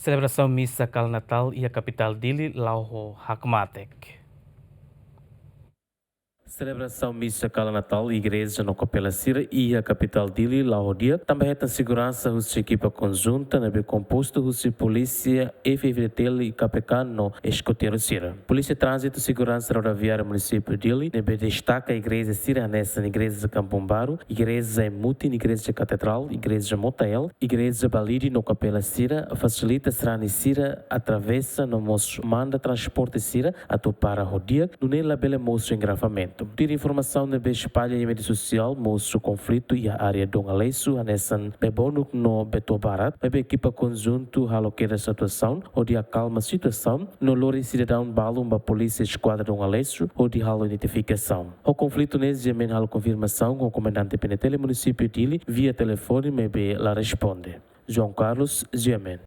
Celebração missa Cal Natal e a capital dele, Lauho Hakmatek. Celebração missa Cal Natal, igreja no Capela Sira e a capital dele, Laodia. Também tem segurança, os equipa conjunta, na composto, os polícia, FVTL e KPK no escoteiro Sira. Polícia Trânsito, segurança rodoviária município dele, na destaca a igreja siranesa, igreja Campombaro, igreja Mutin, igreja Catedral, igreja Motael, igreja Balidi no Capela Sira, facilita Srani Sira, atravessa no moço, manda transporte Sira, a para rodia, no nela bela moço engravamento. Ter informação na espalha em mídia social, moço conflito e a área do Aleiço, a nessan bebonu no Beto Barat, a equipa conjunto haloqueira situação, ou de acalma a situação, no lore cidadão balum a polícia esquadra do Aleiço, ou de halo identificação. O conflito nesse gemen halo confirmação com o comandante PNTL município dele, via telefone, me lá responde. João Carlos, Gemen.